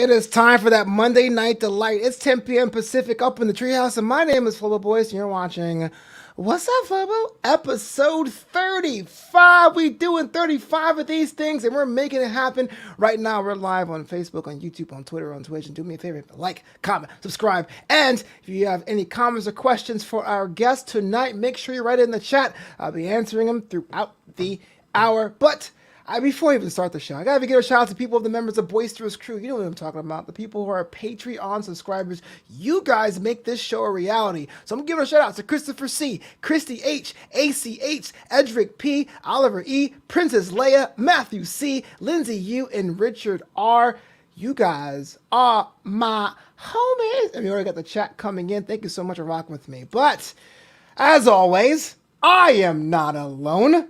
It is time for that Monday Night Delight. It's 10 p.m. Pacific up in the treehouse, and my name is Flobo Boyce, and you're watching What's Up, Flobo? Episode 35. We doing 35 of these things, and we're making it happen. Right now, we're live on Facebook, on YouTube, on Twitter, on Twitch, and do me a favor, like, comment, subscribe, and if you have any comments or questions for our guest tonight, make sure you write it in the chat. I'll be answering them throughout the hour, but before I even start the show, I gotta give a shout out to people of the members of Boisterous Crew. You know what I'm talking about. The people who are Patreon subscribers. You guys make this show a reality. So I'm giving a shout out to Christopher C, Christy H, ACH, Edric P, Oliver E, Princess Leia, Matthew C, Lindsay U, and Richard R. You guys are my homies. And we already got the chat coming in. Thank you so much for rocking with me. But as always, I am not alone.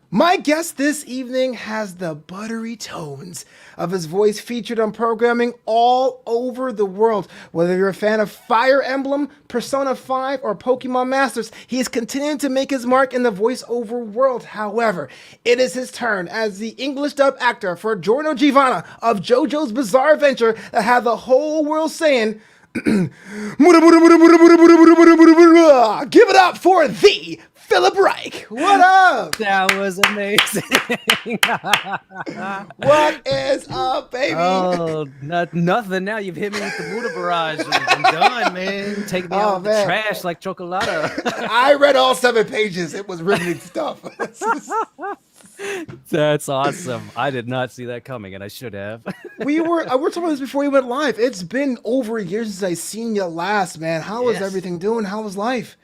My guest this evening has the buttery tones of his voice featured on programming all over the world. Whether you're a fan of Fire Emblem, Persona 5, or Pokemon Masters, he is continuing to make his mark in the voiceover world. However, it is his turn as the English dub actor for Giorno Giovanna of JoJo's Bizarre Adventure that had the whole world saying, Muda, Muda, Muda, Muda, Muda, Muda, Muda, Muda, Muda, Muda. Give it up for the Phillip Reich. What up? That was amazing. What is up, baby? Oh, nothing. Now you've hit me with the Muda barrage. I'm done, man. Take me out of the trash like chocolate. I read all 7 pages. It was riveting stuff. That's awesome. I did not see that coming, and I should have. we were talking about this before you went live. It's been over a year since I seen you last, man. How is everything doing? How was life?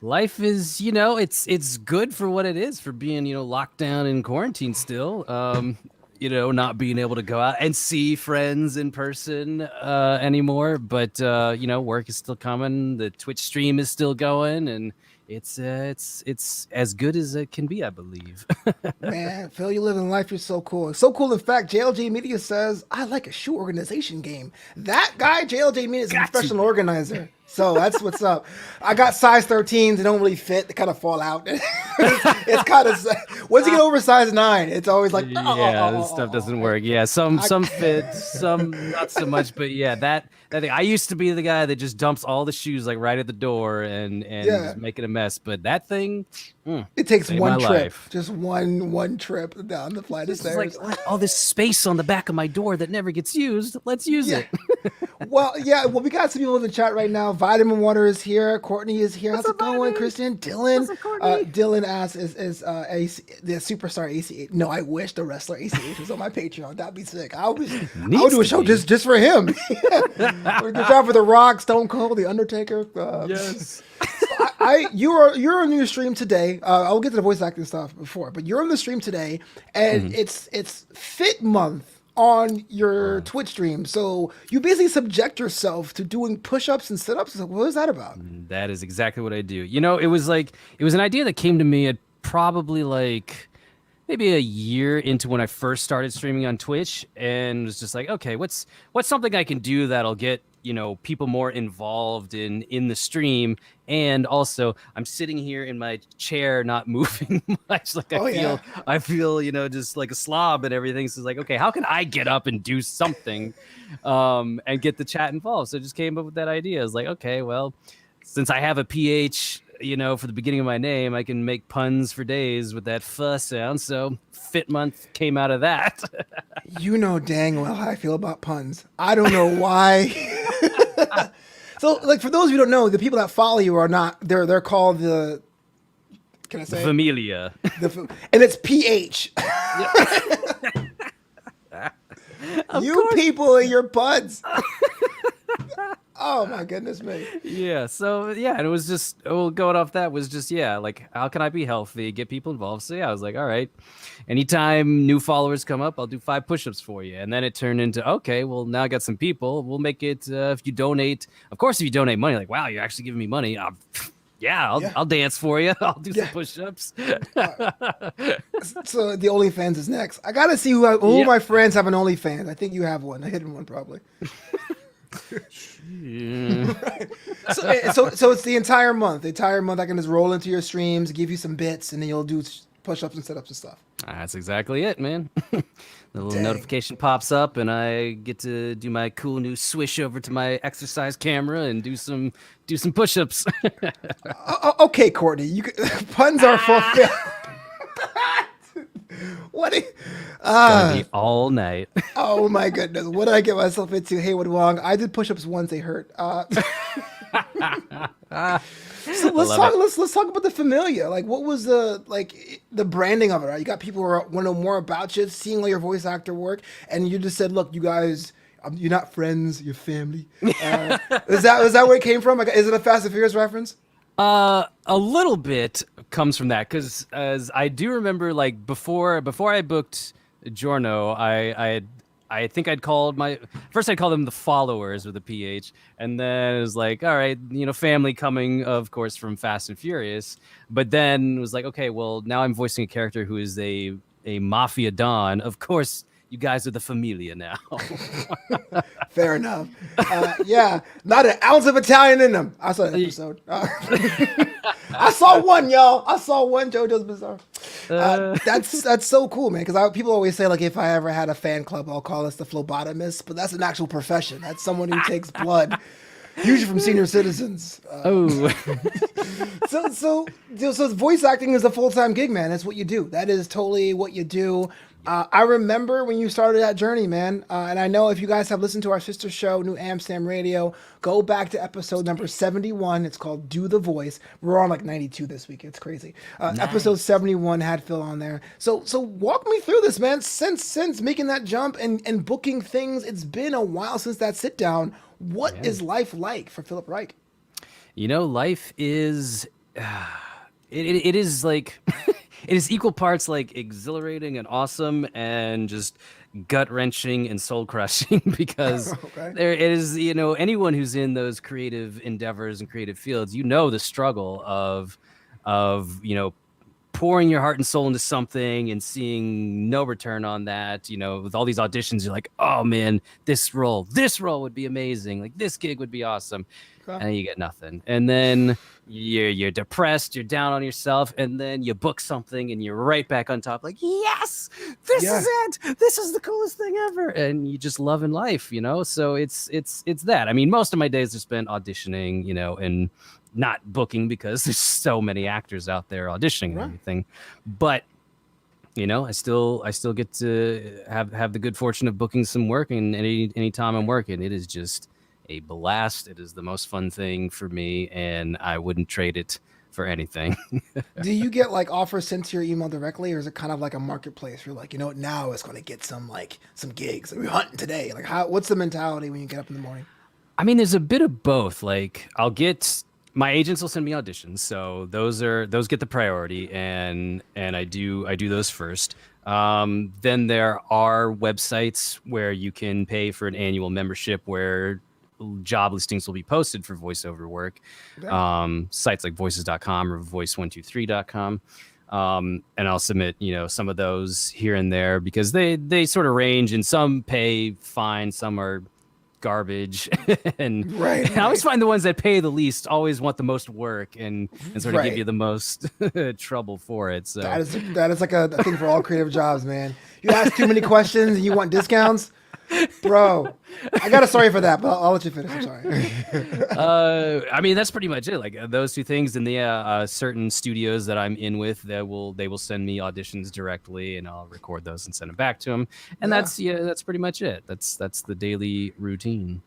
Life is, it's good for what it is, for being, locked down in quarantine still. Not being able to go out and see friends in person anymore. But, work is still coming. The Twitch stream is still going, and it's as good as it can be, I believe. Man, Phil, you living life. You're so cool. So cool. In fact, JLJ Media says, I like a shoe organization game. That guy, JLJ Media, is a professional organizer. So that's what's up. I got size 13s. They don't really fit. They kind of fall out. It's kind of, once you get over size 9, it's always like, this stuff doesn't work. Yeah, some fit, some not so much. But yeah, that thing. I used to be the guy that just dumps all the shoes like right at the door and just make it a mess. But that thing, it takes one trip, just one trip down the flight of stairs. Like all this space on the back of my door that never gets used. Let's use it. Well, we got some people in the chat right now. Vitamin Water is here. Courtney is here. How's it going, Christian? Dylan. Dylan asks, is the superstar ACH? No, I wish the wrestler ACH was on my Patreon. That'd be sick. I would do a show just for him. Good job for The Rock, Stone Cold, The Undertaker. Yes. You're on your stream today. I'll get to the voice acting stuff before, but you're on the stream today, and it's Fit Month on your Twitch stream. So you basically subject yourself to doing push-ups and sit-ups. So what is that about? That is exactly what I do. It was an idea that came to me at probably maybe a year into when I first started streaming on Twitch, and was just like, okay, what's something I can do that'll get people more involved in the stream. And also I'm sitting here in my chair not moving much. I feel just like a slob and everything. So it's like, okay, how can I get up and do something and get the chat involved? So I just came up with that idea. I was like, okay, well, since I have a PH for the beginning of my name, I can make puns for days with that F sound. So Fit Month came out of that. You know dang well how I feel about puns. I don't know why. So, for those of you who don't know, the people that follow you are not, they're called the, can I say? Familia. And it's PH. You people and your buds. Oh my goodness me. Yeah. So and it was just going off that was just how can I be healthy, get people involved? So I was like, all right, anytime new followers come up, I'll do 5 push-ups for you. And then it turned into, okay, well, now I got some people, we'll make it if you donate. Of course, if you donate money, like, wow, you're actually giving me money. I'll dance for you. I'll do some push-ups. So the OnlyFans is next. I gotta see who my friends have an OnlyFans. I think you have one, a hidden one probably. Right. So it's the entire month. I can just roll into your streams, give you some bits, and then you'll do push-ups and sit-ups and stuff. That's exactly it, man. The little Dang. notification pops up, and I get to do my cool new swish over to my exercise camera and do some push-ups. Okay, Courtney, puns are fulfilled. What? Gonna be all night. Oh my goodness! What did I get myself into? Haywood Wong. I did push-ups once; they hurt. So let's talk about the Familia. Like, what was the branding of it? Right? You got people who want to know more about you, seeing all your voice actor work, and you just said, "Look, you guys, you're not friends, you're family." Is that where it came from? Like, is it a Fast and Furious reference? A little bit comes from that, because as I do remember, like before I booked Giorno, I think I'd called them the Followers with a PH, and then it was like, all right, family coming, of course, from Fast and Furious, but then it was like, okay, well, now I'm voicing a character who is a mafia don. Of course, you guys are the Familia now. Fair enough. Yeah, not an ounce of Italian in them. I saw that episode. I saw one, y'all. I saw one JoJo's Bizarre. That's so cool, man. Because people always say, like, if I ever had a fan club, I'll call us the phlebotomist. But that's an actual profession. That's someone who takes blood, usually from senior citizens. So voice acting is a full-time gig, man. That's what you do. That is totally what you do. I remember when you started that journey, man. And I know if you guys have listened to our sister show, New Amsterdam Radio, go back to episode number 71. It's called Do the Voice. We're on like 92 this week. It's crazy. Nice. Episode 71 had Phill on there. So walk me through this, man. Since making that jump and booking things, it's been a while since that sit down. What is life like for Philip Reich? Life is... It is like... It is equal parts like exhilarating and awesome and just gut-wrenching and soul-crushing because there is, anyone who's in those creative endeavors and creative fields, the struggle of pouring your heart and soul into something and seeing no return on that. With all these auditions, you're like, oh man, this role would be amazing. Like, this gig would be awesome. And then you get nothing. And then you're depressed, you're down on yourself, and then you book something and you're right back on top, like, yes, this is it. This is the coolest thing ever. And you just loving life, So it's that. I mean, most of my days are spent auditioning, and not booking because there's so many actors out there auditioning and everything. But I still get to have the good fortune of booking some work, and any time I'm working, it is just a blast. It is the most fun thing for me, and I wouldn't trade it for anything. Do you get like offers sent to your email directly, or is it kind of like a marketplace? You're like, now it's going to get some gigs. We're hunting today. Like, what's the mentality when you get up in the morning? I mean, there's a bit of both. Like, my agents will send me auditions, so those get the priority, and I do those first. Then there are websites where you can pay for an annual membership where job listings will be posted for voiceover work. Sites like voices.com or voice123.com. And I'll submit, some of those here and there because they sort of range, and some pay fine, some are garbage. and I always find the ones that pay the least always want the most work and sort of give you the most trouble for it. So that is like a thing for all creative jobs, man. You ask too many questions and you want discounts. Bro, I got a story for that, but I'll let you finish. I'm sorry. I mean, that's pretty much it. Like those two things, and the certain studios that I'm in with, they will send me auditions directly, and I'll record those and send them back to them. And that's pretty much it. That's the daily routine.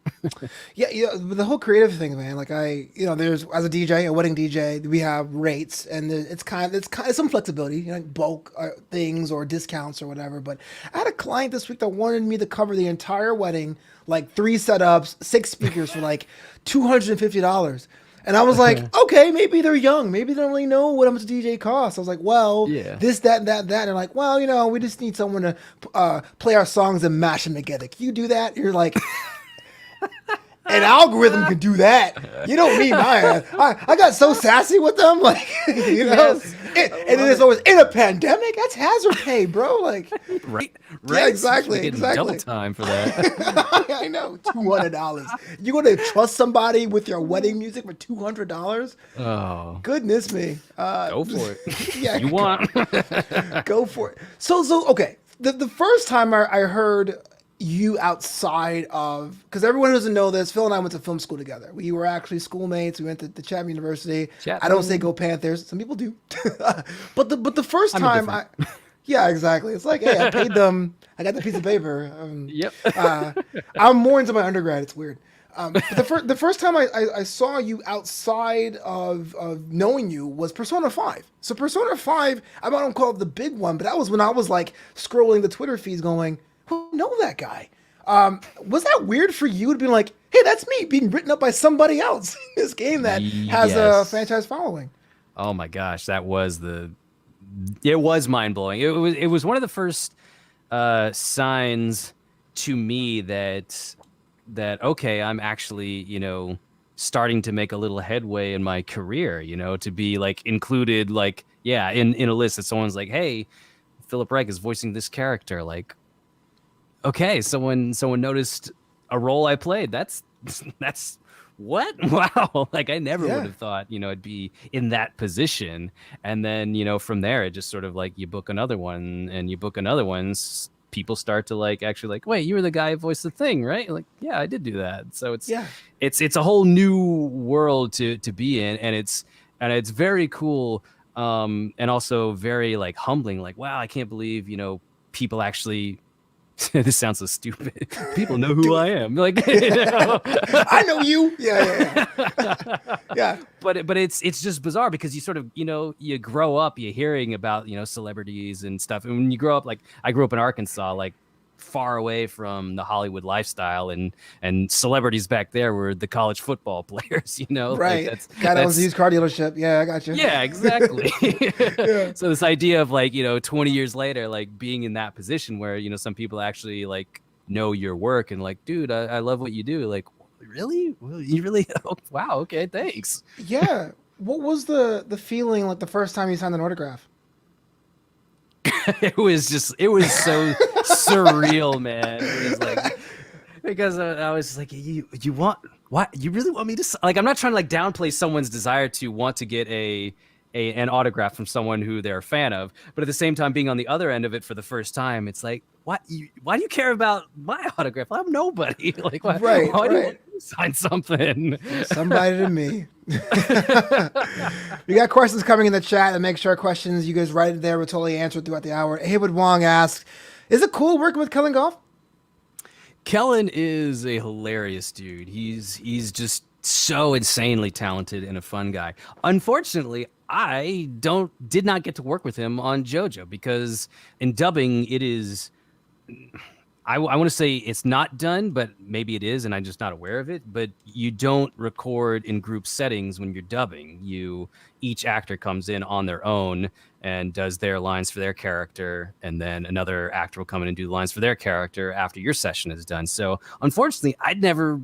The whole creative thing, man. Like there's as a DJ, a wedding DJ, we have rates, and it's kind of some flexibility, like bulk things or discounts or whatever. But I had a client this week that wanted me to cover the entire wedding, like 3 setups, 6 speakers for like $250. And I was like, okay, maybe they're young. Maybe they don't really know what much a DJ costs. I was like, well, this, that, and that. And they're like, well, we just need someone to play our songs and mash them together. Can you do that? You're like, An algorithm can do that. You don't need my ass. I got so sassy with them, like Yes. and then it's always in a pandemic. That's hazard pay, bro. Like, Right. yeah, exactly, Getting exactly. double time for that. I know, $200. You gonna trust somebody with your wedding music for $200? Oh, Goodness me. go for it. Yeah, You want? go for it. So okay. The first time I heard you outside of, because everyone who doesn't know this, Phil and I went to film school together. We were actually schoolmates. We went to Chapman University. I don't say go Panthers. Some people do. but the first time yeah, exactly. It's like, hey, I paid them. I got the piece of paper. Yep. I'm more into my undergrad. It's weird. But the first time I saw you outside of knowing you was Persona 5. So Persona 5, I don't call it the big one, but that was when I was like scrolling the Twitter feeds going, who know that guy? Was that weird for you to be like, hey, that's me being written up by somebody else in this game that has a franchise following? Oh my gosh, it was mind blowing. It was one of the first signs to me that okay, I'm actually, starting to make a little headway in my career, to be like included, like, yeah, in a list that someone's like, hey, Philip Reich is voicing this character. Like, okay, someone noticed a role I played. That's what? Wow. Like, I never would have thought, it'd be in that position. And then, from there, it just sort of like you book another one and you book another one. People start to like actually like, wait, you were the guy who voiced the thing, right? Like, yeah, I did do that. So it's a whole new world to be in, and it's very cool, and also very like humbling. Like, wow, I can't believe people actually. This sounds so stupid. People know who I am. Like, I know you. Yeah. Yeah. But it's just bizarre because you sort of, you grow up, you're hearing about, celebrities and stuff. And when you grow up, like I grew up in Arkansas, like far away from the Hollywood lifestyle, and celebrities back there were the college football players, Right. Like Guy that owns a used car dealership. Yeah, I got you. Yeah, exactly. So this idea of like, 20 years later, like being in that position where, some people actually like know your work and like, dude, I love what you do. Like, really? Well, you really? Oh, wow. Okay. Thanks. Yeah. What was the feeling like the first time you signed an autograph? It was so surreal, man. It was like, because I was like, you want what? You really want me to like? I'm not trying to like downplay someone's desire to want to get an autograph from someone who they're a fan of, but at the same time, being on the other end of it for the first time, it's like, why do you care about my autograph? I'm nobody. Like, why do you want to sign something? Somebody to me. We got questions coming in the chat, and make sure questions you guys write it there. We'll totally answer throughout the hour. Haywood Wong asks, is it cool working with Colin Goff? Kellen is a hilarious dude. He's just so insanely talented and a fun guy. Unfortunately, I did not get to work with him on JoJo because in dubbing it is. I want to say it's not done, but maybe it is, and I'm just not aware of it. But you don't record in group settings when you're dubbing. Each actor comes in on their own and does their lines for their character, and then another actor will come in and do the lines for their character after your session is done. So unfortunately, I'd never,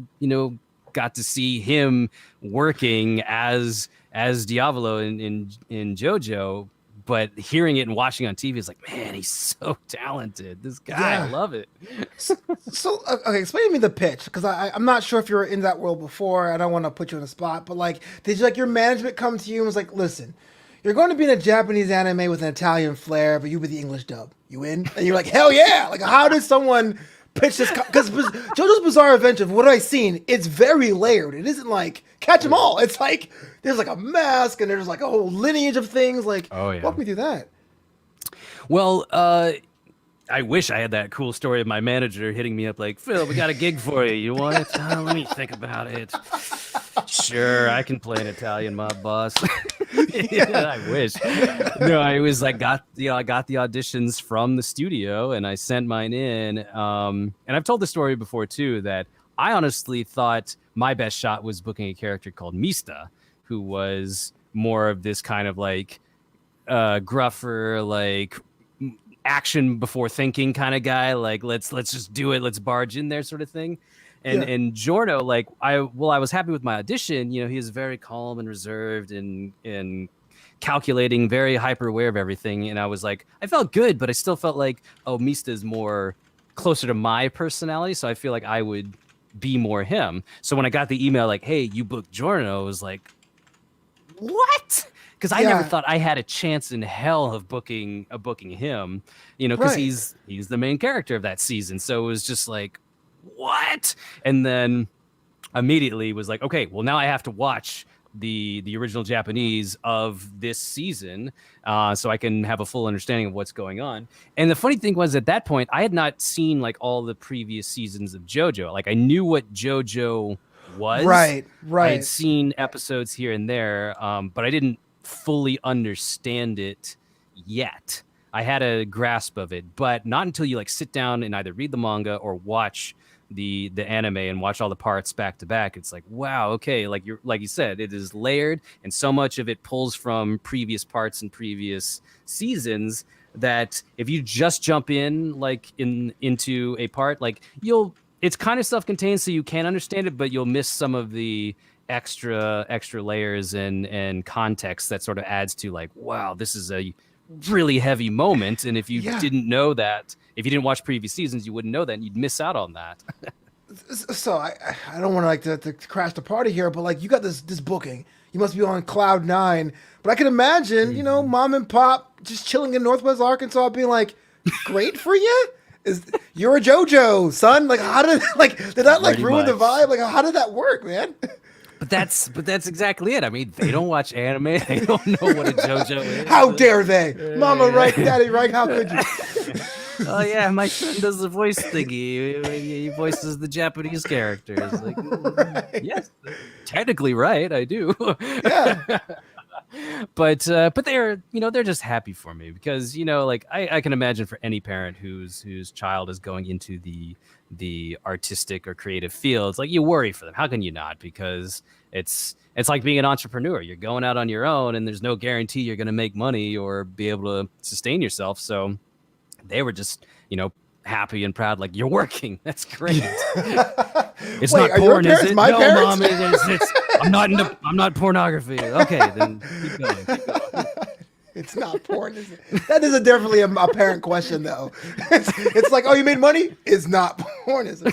got to see him working as Diavolo in JoJo. But hearing it and watching on TV is like, man, he's so talented. This guy, I love it. So, okay, explain to me the pitch, because I'm not sure if you were in that world before. I don't want to put you on the spot, but like, did you, like, your management come to you and was like, listen, you're going to be in a Japanese anime with an Italian flair, but you be the English dub. You in? And you're like, hell yeah! Like, how does someone pitch this? Because JoJo's Bizarre Adventure, from what I've seen, it's very layered. It isn't like catch 'em all. It's like there's like a mask and there's like a whole lineage of things. Like, walk me through that. Well, I wish I had that cool story of my manager hitting me up like, Phil, we got a gig for you. You want it? Let me think about it. Sure, I can play an Italian mob boss. I wish. No, I was like, I got the auditions from the studio and I sent mine in. And I've told the story before too, that I honestly thought my best shot was booking a character called Mista, who was more of this kind of like gruffer, like action before thinking kind of guy. Like, let's just do it. Let's barge in there sort of thing. And Giorno, like I was happy with my audition. You know, he is very calm and reserved and calculating, very hyper aware of everything. And I was like, I felt good, but I still felt like, oh, Mista is more closer to my personality, so I feel like I would be more him. So when I got the email like, hey, you booked Giorno, I was like, what? Because I never thought I had a chance in hell of booking him, you know, because he's the main character of that season. So it was just like, what? And then immediately was like, okay, well now I have to watch the original Japanese of this season, so I can have a full understanding of what's going on. And the funny thing was, at that point, I had not seen like all the previous seasons of JoJo. Like I knew what JoJo was. Right. I had seen episodes here and there, but I didn't fully understand it yet. I had a grasp of it, but not until you like sit down and either read the manga or watch the anime and watch all the parts back to back. It's like, wow, okay, like you said, it is layered, and so much of it pulls from previous parts and previous seasons that if you just jump in like into a part, like it's kind of self-contained, so you can understand it, but you'll miss some of the extra layers and context that sort of adds to like, wow, this is a really heavy moment. And if you didn't know that, if you didn't watch previous seasons, you wouldn't know that, and you'd miss out on that. So I don't want to like to crash the party here, but like you got this booking, you must be on cloud 9. But I can imagine, you know, mom and pop just chilling in Northwest Arkansas, being like, "Great for you." You're a JoJo, son? Like, how did that like ruin the vibe? Like, how did that work, man? But that's exactly it. I mean, they don't watch anime. They don't know what a JoJo is. How dare they? Mama Reich, Daddy Reich, how could you? Oh yeah, my son does the voice thingy. He voices the Japanese characters. Like, yes, technically right, I do. Yeah. But they're just happy for me because, you know, like I can imagine for any parent whose child is going into the artistic or creative fields, like you worry for them. How can you not? Because it's like being an entrepreneur. You're going out on your own, and there's no guarantee you're going to make money or be able to sustain yourself. So they were just, you know, happy and proud. Like, you're working. That's great. It's Wait, not porn, is it? My no, parents? Mom, I'm not pornography. Okay, then keep going. It's not porn, is it? That is definitely a parent question, though. It's like, oh, you made money? It's not porn, is it?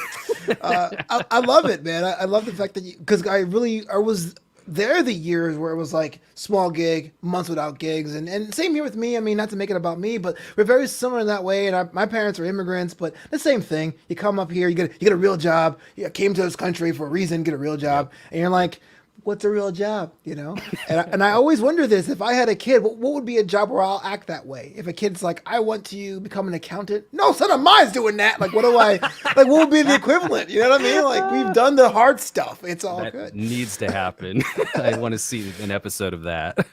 I love it, man. I love the fact that because I was there the years where it was like small gig, months without gigs, and same here with me. I mean, not to make it about me, but we're very similar in that way. And my parents are immigrants, but the same thing. You come up here, you get a real job. You came to this country for a reason, get a real job, and you're like, what's a real job, you know? And I always wonder this: if I had a kid, what would be a job where I'll act that way? If a kid's like, I want to become an accountant. No, son of mine's doing that. Like, what do I, like, what would be the equivalent? You know what I mean? Like, we've done the hard stuff. It's all that good. Needs to happen. I want to see an episode of that.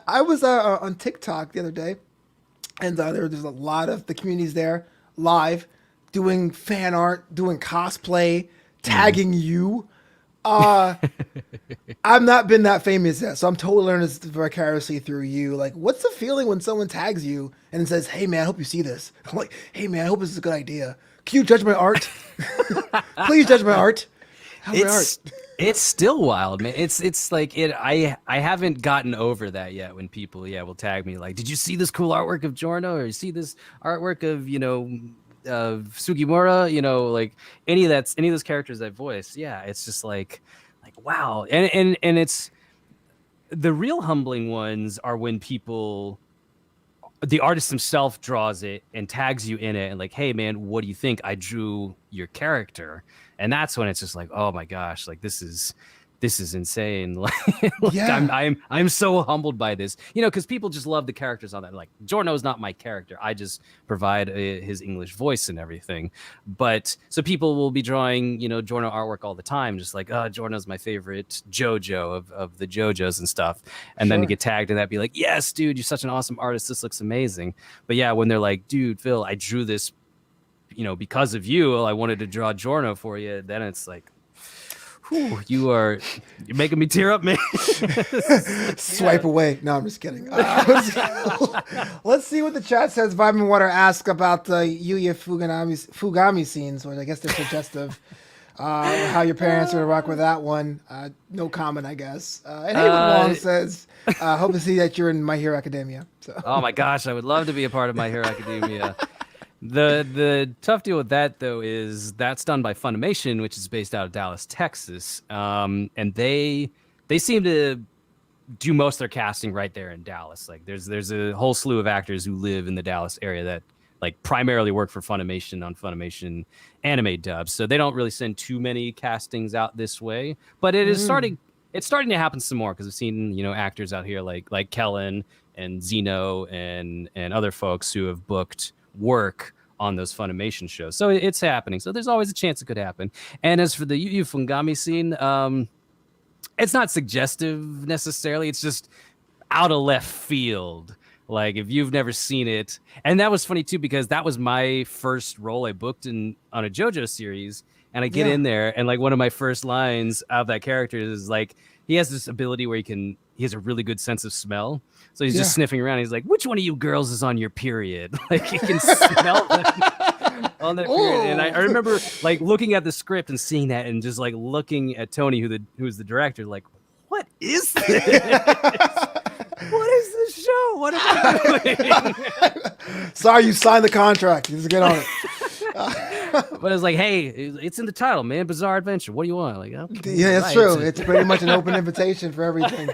I was on TikTok the other day, and there's a lot of the communities there live doing fan art, doing cosplay, tagging you. I've not been that famous yet, so I'm totally learning this vicariously through you. Like, what's the feeling when someone tags you and it says, "Hey man, I hope you see this." I'm like, "Hey man, I hope this is a good idea. Can you judge my art? Please judge my art." It's still wild, man. It's like it. I haven't gotten over that yet. When people will tag me like, "Did you see this cool artwork of Giorno? Or you see this artwork of Sugimura?" You know, like any of those characters I voice. Yeah, it's just like wow. And it's the real humbling ones are when the artist himself draws it and tags you in it and like, "Hey man, what do you think? I drew your character." And that's when it's just like, oh my gosh, like this is insane. Like, Yeah. I'm so humbled by this, you know, because people just love the characters on that. Like, Giorno's not my character. I just provide his English voice and everything. But so people will be drawing, you know, Giorno artwork all the time, just like, "Oh, Giorno's my favorite JoJo of the JoJos and stuff." And then to get tagged in that, be like, "Yes, dude, you're such an awesome artist. This looks amazing." But yeah, when they're like, "Dude, Phil, I drew this, you know, because of you. I wanted to draw Giorno for you," then it's like, You're making me tear up, man. Swipe away. No, I'm just kidding. Let's see what the chat says. Vitamin Water asks about the Yuya Fugami scenes, which I guess they're suggestive. How your parents are gonna rock with that one. No comment, I guess. And Haywood Wong says, hope to see that you're in My Hero Academia. So. Oh my gosh, I would love to be a part of My Hero Academia. The tough deal with that though is that's done by Funimation, which is based out of Dallas, Texas, and they seem to do most of their casting right there in Dallas. Like there's a whole slew of actors who live in the Dallas area that like primarily work for Funimation on Funimation anime dubs, so they don't really send too many castings out this way. But it is starting. It's starting to happen some more because I've seen actors out here like Kellen and Zeno and other folks who have booked work on those Funimation shows. So it's happening. So there's always a chance it could happen. And as for the Yuya Fuganami scene, it's not suggestive necessarily. It's just out of left field. Like if you've never seen it, and that was funny too because that was my first role I booked on a JoJo series, and I get in there and like one of my first lines of that character is like he has this ability where he has a really good sense of smell. So he's just sniffing around. He's like, which one of you girls is on your period? Like he can smell them on their period. And I remember like looking at the script and seeing that and just like looking at Tony, who's the director, like, what is this? What is this show? What am I doing? Sorry, you signed the contract. You just get on it. But it's like, hey, it's in the title, man. Bizarre Adventure. What do you want? Like, okay, yeah, that's true. It's pretty much an open invitation for everything.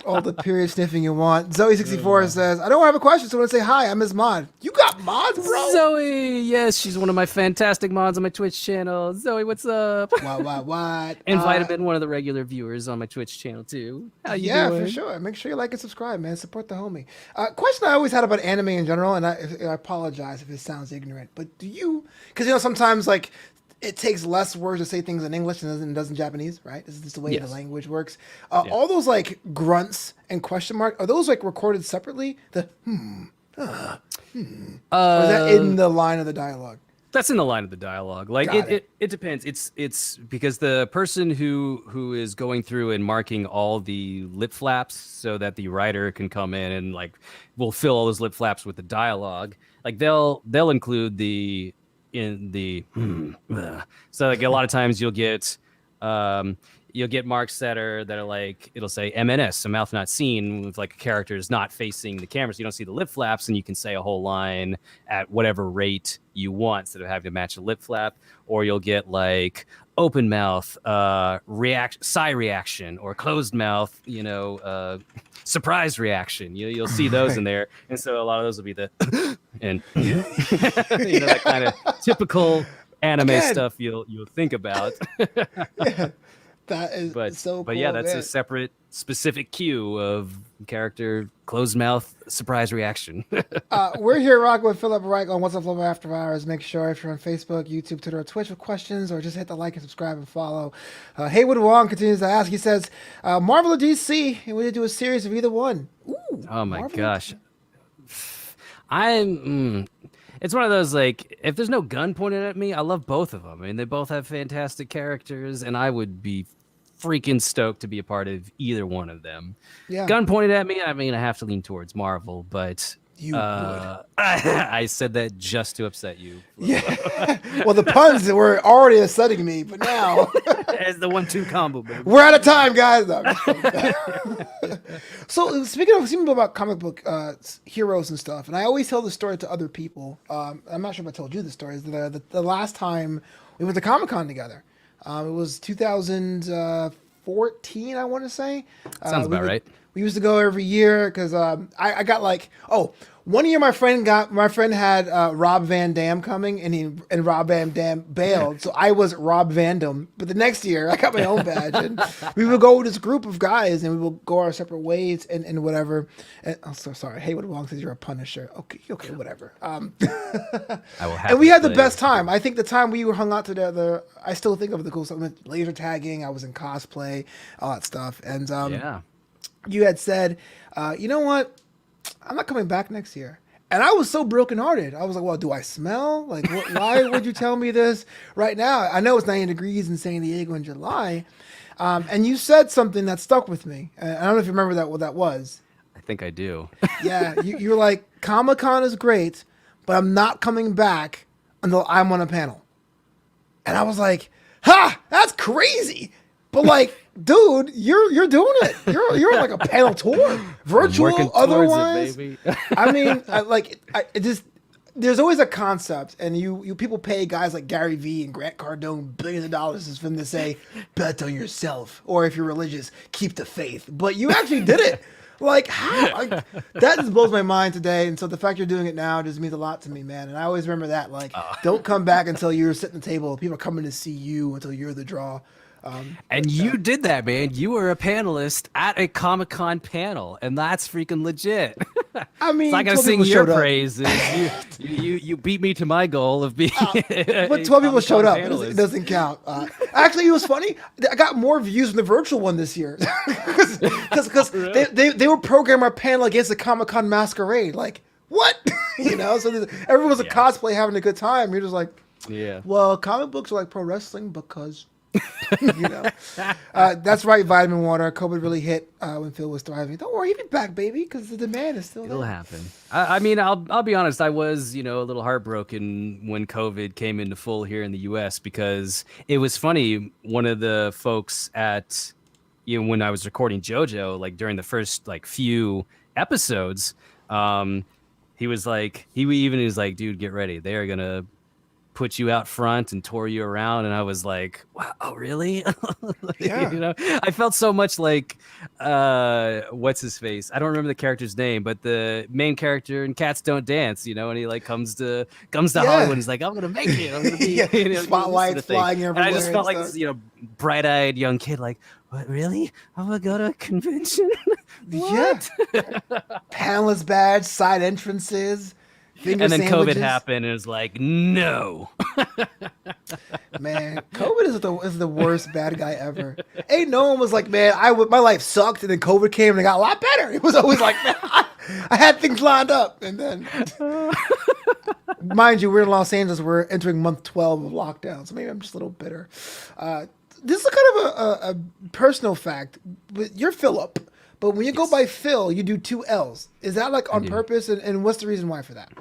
All the period sniffing you want. Zoe64 says, I don't have a question, so I want to say hi. I'm his mod. You got mods, bro? Zoe, yes, she's one of my fantastic mods on my Twitch channel. Zoe, what's up? What? And Vitamin, one of the regular viewers on my Twitch channel, too. How you doing? For sure. Make sure you like and subscribe, man. Support the homie. Question I always had about anime in general, and I apologize if it sounds ignorant, but do you, because sometimes like it takes less words to say things in English than it does in Japanese, right? This is just the way the language works. All those like grunts and question mark, are those like recorded separately? The or is that in the line of the dialogue? That's in the line of the dialogue. Like it depends. It's because the person who is going through and marking all the lip flaps so that the writer can come in and like will fill all those lip flaps with the dialogue. Like they'll include so like a lot of times you'll get marks that are like it'll say MNS, a mouth not seen, with like a character is not facing the camera, so you don't see the lip flaps, and you can say a whole line at whatever rate you want instead of having to match a lip flap. Or you'll get like open mouth sigh reaction, or closed mouth surprise reaction. You'll see those in there, and so a lot of those will be the and that kind of typical anime stuff you'll think about. That is so cool. But yeah, that's a separate specific cue of character closed mouth surprise reaction. We're here rocking with Phillip Reich on What's Up Flobo After Hours. Make sure if you're on Facebook, YouTube, Twitter, or Twitch with questions, or just hit the like and subscribe and follow. Haywood Wong continues to ask. He says, Marvel or DC? And we did do a series of either one. Ooh, oh my gosh. It's one of those, like, if there's no gun pointed at me, I love both of them. I mean, they both have fantastic characters, and I would be freaking stoked to be a part of either one of them. Yeah. Gun pointed at me, I mean, I have to lean towards Marvel, but you would. I said that just to upset you. Yeah. Well, the puns were already upsetting me, but now as the 1-2 combo, baby. We're out of time, guys. No, so speaking about comic book heroes and stuff, and I always tell the story to other people. I'm not sure if I told you the story. The last time we went to Comic-Con together, it was 2014, I want to say. Sounds about right. We used to go every year because I got like, one year my friend had Rob Van Dam coming, and Rob Van Dam bailed, so I was Rob Van Dam. But the next year I got my own badge, and we would go with this group of guys, and we would go our separate ways and whatever. And I'm so sorry. Haywood Wong says you're a Punisher. Okay, whatever. I will. And we had the best time. I think the time we were hung out together, I still think of the cool stuff. Laser tagging. I was in cosplay, all that stuff, and you had said, you know what? I'm not coming back next year. And I was so brokenhearted. I was like, well, do I smell? Like, why would you tell me this right now? I know it's 90 degrees in San Diego in July. And you said something that stuck with me. I don't know if you remember what that was. I think I do. Yeah, you were like, Comic-Con is great, but I'm not coming back until I'm on a panel. And I was like, ha, that's crazy. But like, dude, you're doing it. You're like a panel tour, virtual, otherwise. It, I mean, there's always a concept, and you people pay guys like Gary Vee and Grant Cardone billions of dollars for them to say, bet on yourself, or if you're religious, keep the faith. But you actually did it. Like, how? Like, that just blows my mind today. And so the fact you're doing it now just means a lot to me, man. And I always remember that. Like, don't come back until you're sitting at the table. People are coming to see you until you're the draw. And you did that, man. You were a panelist at a Comic-Con panel, and that's freaking legit. I mean, so I gotta sing your praises. You beat me to my goal of being. But 12 people showed up. It doesn't count. Actually, it was funny. I got more views from the virtual one this year because they would program our panel against the Comic-Con masquerade. Like, what? So everyone was a cosplay having a good time. You're just like, yeah. Well, comic books are like pro wrestling because. That's right. Vitamin water. COVID really hit when Phil was thriving. Don't worry, he'll be back, baby, because the demand is still It'll there. happen. I mean, I'll be honest. I was, a little heartbroken when COVID came into full here in the U.S. because it was funny. One of the folks at, when I was recording JoJo, like during the first few episodes, he was like, dude, get ready. They are gonna put you out front and tour you around. And I was like, wow, oh really? Yeah. I felt so much like what's his face? I don't remember the character's name, but the main character in Cats Don't Dance, and he like comes to Hollywood and he's like, I'm gonna make it. I'm gonna be spotlights flying everywhere. And I just felt like this, bright-eyed young kid, like, what, really? I'm gonna go to a convention? Yeah. Panelist badge, side entrances. And then sandwiches. COVID happened, and it was like, no. Man, COVID is the worst bad guy ever. Ain't no one was like, man, my life sucked, and then COVID came and it got a lot better. It was always like, man, I had things lined up, and then, mind you, we're in Los Angeles. We're entering month 12 of lockdown, so maybe I'm just a little bitter. This is kind of a personal fact. You're Phillip, but when you go by Phil, you do 2 L's. Is that like on purpose, and what's the reason why for that?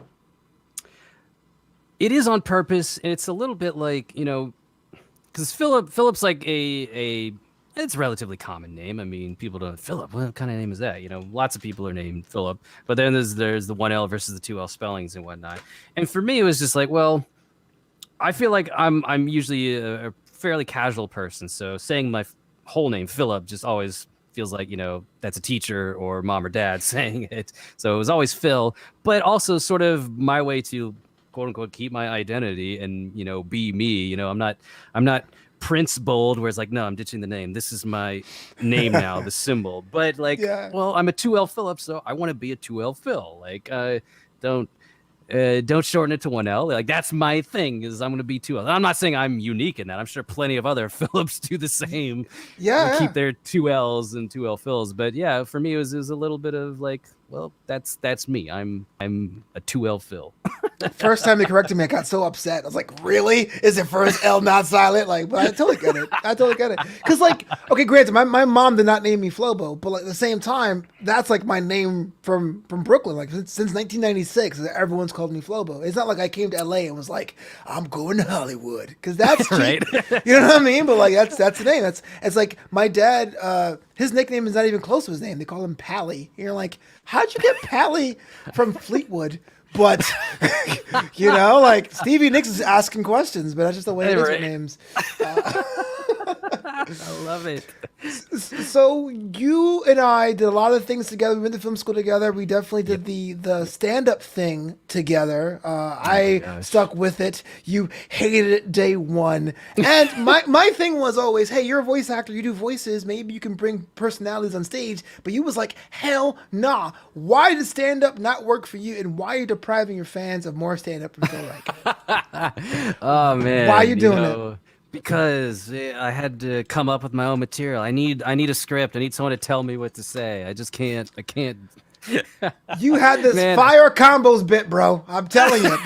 It is on purpose. It's a little bit like, because Phillip's like it's a relatively common name. I mean, people don't, Phillip, what kind of name is that? Lots of people are named Phillip, but then there's the 1 L versus the 2 L spellings and whatnot. And for me, it was just like, well, I feel like I'm usually a fairly casual person. So saying my whole name, Phillip, just always feels like, that's a teacher or mom or dad saying it. So it was always Phil, but also sort of my way to quote unquote keep my identity and be me. I'm not Prince Bold where it's like, no, I'm ditching the name, this is my name now, the symbol. But well, I'm a 2L Phillip, so I want to be a 2L Phil. Like, don't shorten it to 1L. Like, that's my thing, is I'm going to be 2L. I'm not saying I'm unique in that. I'm sure plenty of other Phillips do the same. Yeah. Keep their 2Ls and 2L Phils. But yeah, for me, it was a little bit of like, well, that's me. I'm a 2L Phil. First time they corrected me, I got so upset. I was like, really? Is it first L not silent? Like, but I totally get it. Because okay, granted, my mom did not name me Flobo, but at the same time, that's like my name from Brooklyn. Like since 1996, everyone's called me Flobo. It's not like I came to LA and was like, I'm going to Hollywood, because that's cheap. Right. You know what I mean? But that's the name. It's like my dad. His nickname is not even close to his name. They call him Pally. You're like, how'd you get Pally from Fleetwood? But, Stevie Nicks is asking questions, but that's just the way it is with names. I love it. So you and I did a lot of things together. We went to film school together. We definitely did the stand-up thing together. I stuck with it. You hated it day one. And my thing was always, hey, you're a voice actor. You do voices. Maybe you can bring personalities on stage. But you was like, hell nah. Why did stand-up not work for you? And why are you depriving your fans of more stand-up from Phil Reich? Oh, man. Why are you doing it? Because I had to come up with my own material. I need a script. I need someone to tell me what to say. I just can't. I can't You had this Man. fire combos bit, bro. I'm telling you.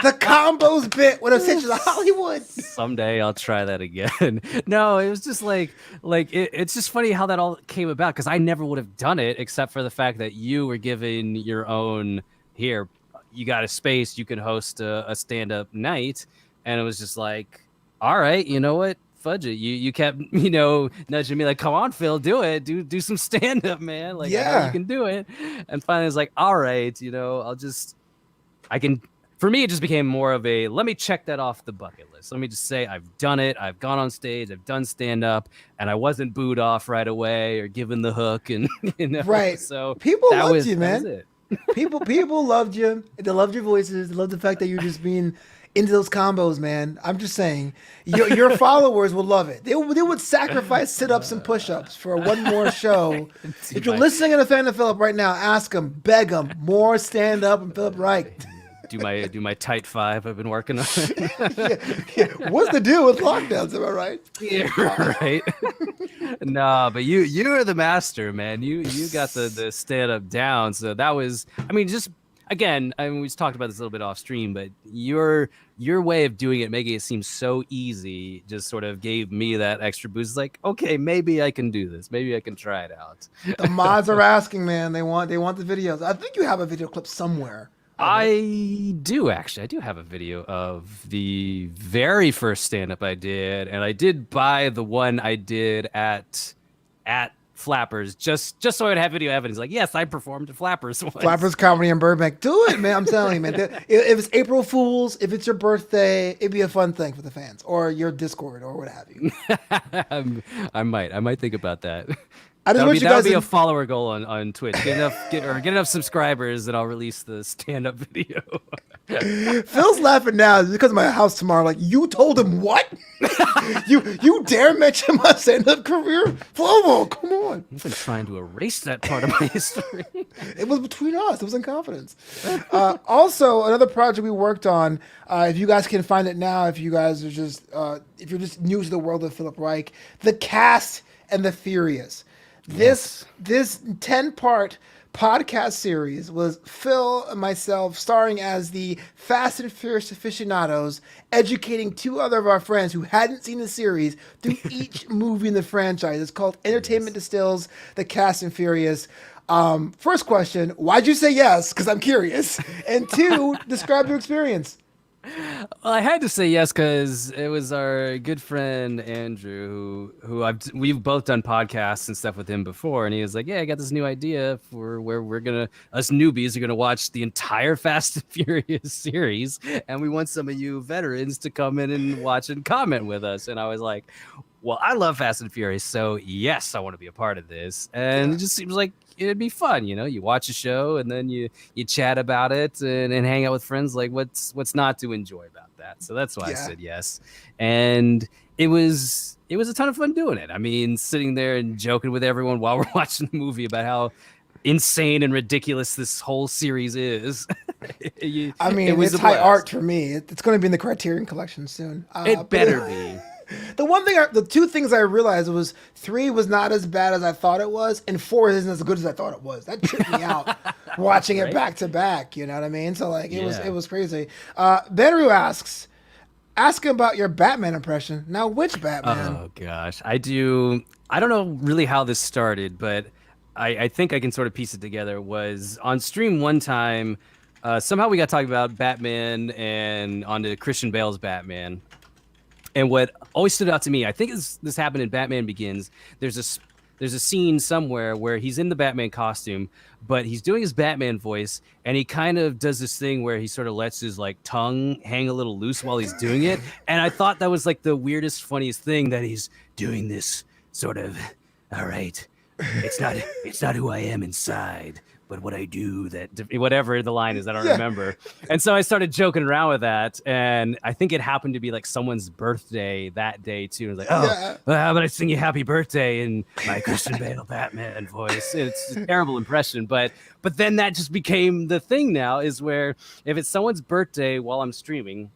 The combos bit when it was to Hollywood. Someday I'll try that again. No, it was just it's just funny how that all came about because I never would have done it except for the fact that you were given your own here. You got a space, you can host a stand-up night, and it was just like, all right, you know what? Fudge it. You kept nudging me like, come on, Phil, do it. Do some stand-up, man. Like, I know you can do it. And finally, I was like, all right, I can. For me, it just became more of a let me check that off the bucket list. Let me just say I've done it. I've gone on stage. I've done stand-up, and I wasn't booed off right away or given the hook. And right. So people loved you, man. people loved you. They loved your voices. They loved the fact that you're just being into those combos, man. I'm just saying, your followers will love it. They would sacrifice sit-ups and push-ups for one more show. If you're listening and a fan of Phillip right now, ask him, beg him, more stand-up and Phillip Reich. Do my tight five I've been working on. What's the deal with lockdowns? Am I right? Yeah, right. Nah, but you're the master, man. You got the stand-up down. So that was, we just talked about this a little bit off stream, but your way of doing it, making it seem so easy, just sort of gave me that extra boost. It's like, okay, maybe I can do this. Maybe I can try it out. The mods are asking, man. They want the videos. I think you have a video clip somewhere. I do actually. I do have a video of the very first stand-up I did, and I did buy the one I did at Flappers just so I'd have video evidence. Like, yes, I performed at Flappers once. Flappers Comedy in Burbank. Do it, man. I'm telling you, man. If it's April Fool's, if it's your birthday, it'd be a fun thing for the fans or your Discord or what have you. I might think about that. I just want you guys. That would be a follower goal on Twitch. Get enough subscribers, and I'll release the stand-up video. Phil's laughing now because of my house tomorrow. Like, you told him what? you dare mention my stand-up career? Flobo, come on. I've been trying to erase that part of my history. It was between us. It was in confidence. Also, another project we worked on. If you guys can find it now, if you guys are if you're just new to the world of Philip Reich, The Cast and the Furious. This 10-part podcast series was Phil and myself starring as the Fast and Furious aficionados, educating two other of our friends who hadn't seen the series through each movie in the franchise. It's called Entertainment Distills, The Cast and Furious. First question, why'd you say yes? Because I'm curious. And two, describe your experience. Well, I had to say yes because it was our good friend Andrew who we've both done podcasts and stuff with him before, and he was like, "Yeah, I got this new idea for where us newbies are gonna watch the entire Fast and Furious series, and we want some of you veterans to come in and watch and comment with us." And I was like, "Well, I love Fast and Furious, so yes, I want to be a part of this." And it just seems like it'd be fun, you watch a show and then you chat about it and hang out with friends. Like, what's not to enjoy about that? So that's why I said yes. And it was a ton of fun doing it. Sitting there and joking with everyone while we're watching the movie about how insane and ridiculous this whole series is. It's high art for me. It's going to be in the Criterion Collection soon. It better be. The two things I realized was 3 was not as bad as I thought it was, and 4 isn't as good as I thought it was. That tripped me out watching it back to back. You know what I mean? So it was crazy. Benru asks, ask him about your Batman impression. Now, which Batman? Oh gosh, I don't know really how this started, but I think I can sort of piece it together. Was on stream one time, somehow we got talking about Batman and onto Christian Bale's Batman. And what always stood out to me, I think this happened in Batman Begins. There's a scene somewhere where he's in the Batman costume, but he's doing his Batman voice, and he kind of does this thing where he sort of lets his tongue hang a little loose while he's doing it. And I thought that was the weirdest, funniest thing, that he's doing this sort of, all right, it's not who I am inside, but what I do, whatever the line is, I don't remember. And so I started joking around with that, and I think it happened to be someone's birthday that day too. And I was like, how about I sing you happy birthday in my Christian Bale Batman voice? It's a terrible impression, but then that just became the thing now, is where if it's someone's birthday while I'm streaming,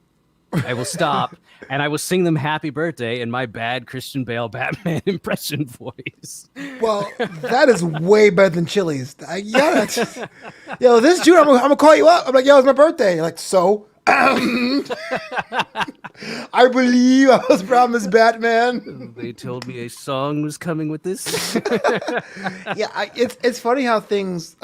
I will stop and I will sing them happy birthday in my bad Christian Bale Batman impression voice. Well, that is way better than Chili's. Yeah, that's, yo, this June, I'm gonna call you up. I'm like, yo, it's my birthday. You're like, so? I believe I was promised Batman. They told me a song was coming with this. Yeah, it's funny how things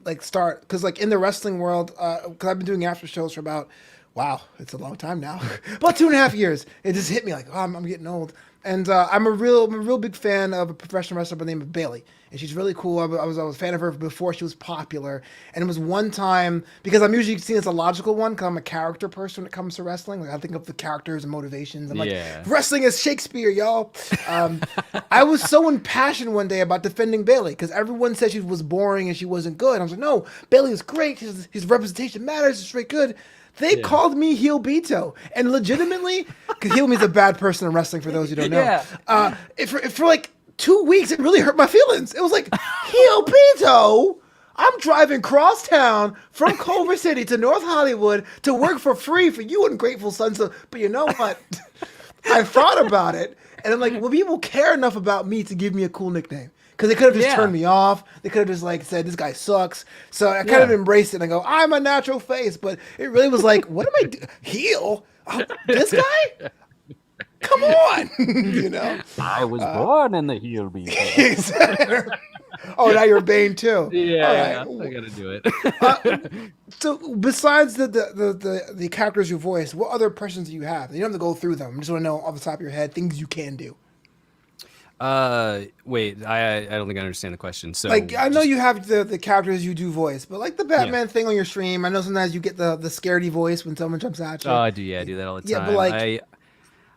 like start because like in the wrestling world, because I've been doing after shows for about wow, it's a long time now, about 2.5 years. It just hit me like, oh, I'm getting old. And I'm a real big fan of a professional wrestler by the name of Bailey, and she's really cool. I was a fan of her before she was popular, and it was one time because I'm usually seen as a logical one because I'm a character person when it comes to wrestling. Like I think of the characters and motivations. I'm like, wrestling is Shakespeare, y'all. I was so impassioned one day about defending Bailey because everyone said she was boring and she wasn't good. I was like, no, Bailey is great. His representation matters. It's straight good. They called me Heel Beto, and legitimately, because Heel means a bad person in wrestling. For those who don't know, for like 2 weeks, it really hurt my feelings. It was like Heel Beto. I'm driving cross town from Culver City to North Hollywood to work for free for you ungrateful sons. But you know what? I thought about it, and I'm like, well, people care enough about me to give me a cool nickname. Because they could have just turned me off. They could have just like said, this guy sucks. So I kind of embraced it and I go, I'm a natural face. But it really was like, what am I doing? Heel? Oh, this guy? Come on. You know? I was born in the heel beat. Oh, now you're Bane too. Yeah, I gotta do it. So besides the characters you voice, what other impressions do you have? You don't have to go through them. I just want to know off the top of your head things you can do. Wait, I don't think I understand the question. So like I know you have the characters you do voice, but like the Batman thing on your stream, I know sometimes you get the scaredy voice when someone jumps at you. Oh, I do. Yeah, I do that all the time. Yeah, but like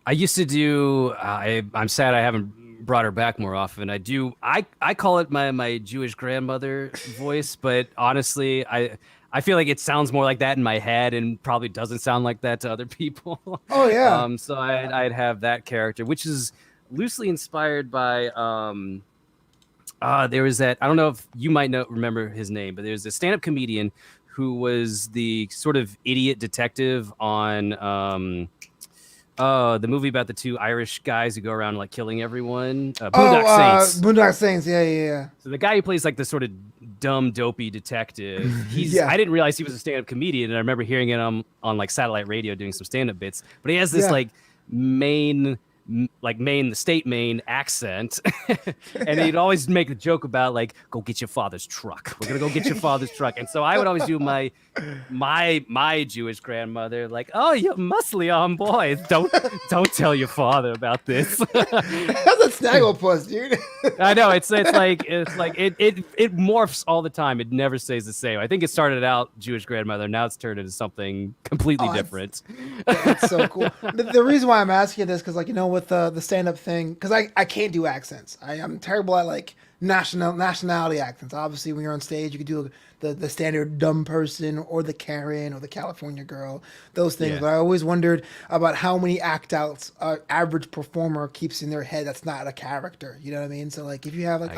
I used to do. I'm sad I haven't brought her back more often. I do. I call it my Jewish grandmother voice, but honestly, I feel like it sounds more like that in my head and probably doesn't sound like that to other people. Oh yeah. So I'd have that character, which is loosely inspired by there was that, I don't know if you might remember his name, but there's a stand-up comedian who was the sort of idiot detective on the movie about the two Irish guys who go around like killing everyone. Boondock Saints. Boondock Saints, yeah. So the guy who plays like the sort of dumb, dopey detective, I didn't realize he was a stand-up comedian, and I remember hearing it on like satellite radio doing some stand-up bits, but he has this like Maine, the state Maine accent. And he'd always make a joke about like, go get your father's truck. We're gonna go get your father's truck. And so I would always do my Jewish grandmother, like, oh, you muscly arm boy. Don't tell your father about this. That's a snagglepuss, dude. I know it's like it morphs all the time. It never stays the same. I think it started out Jewish grandmother. Now it's turned into something completely different. That's so cool. The reason why I'm asking this, because like, you know, with the stand-up thing, because I can't do accents. I'm terrible at like nationality accents. Obviously, when you're on stage, you can do the standard dumb person or the Karen or the California girl, those things. Yeah. But I always wondered about how many act outs an average performer keeps in their head that's not a character. You know what I mean? So like if you have like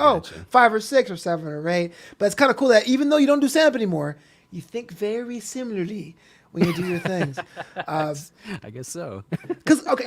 5 or 6 or 7 or 8, but it's kind of cool that even though you don't do stand-up anymore, you think very similarly when you do your things. I guess so.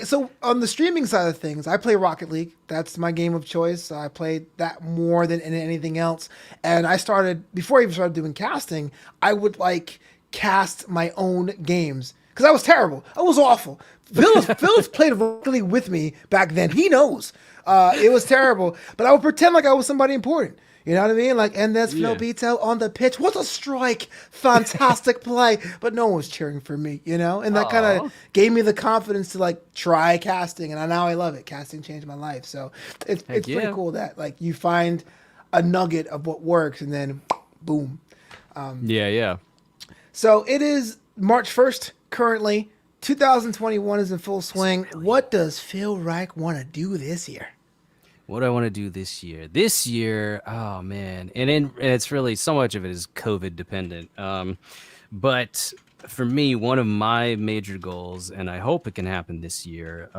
So on the streaming side of things, I play Rocket League. That's my game of choice. I played that more than anything else. And I started, before I even started doing casting, I would like cast my own games. Because I was terrible. I was awful. Phillips played Rocket League with me back then. He knows. It was terrible. But I would pretend like I was somebody important. You know what I mean? Like, and there's Phil Beto on the pitch. What a strike. Fantastic play. But no one was cheering for me, you know? And that kind of gave me the confidence to, like, try casting. And now I love it. Casting changed my life. So it's pretty cool that, like, you find a nugget of what works and then boom. So it is March 1st currently. 2021 is in full swing. What does Phil Reich want to do this year? What do I want to do this year? This year, oh man, and it's really, so much of it is COVID dependent. But for me, one of my major goals, and I hope it can happen this year,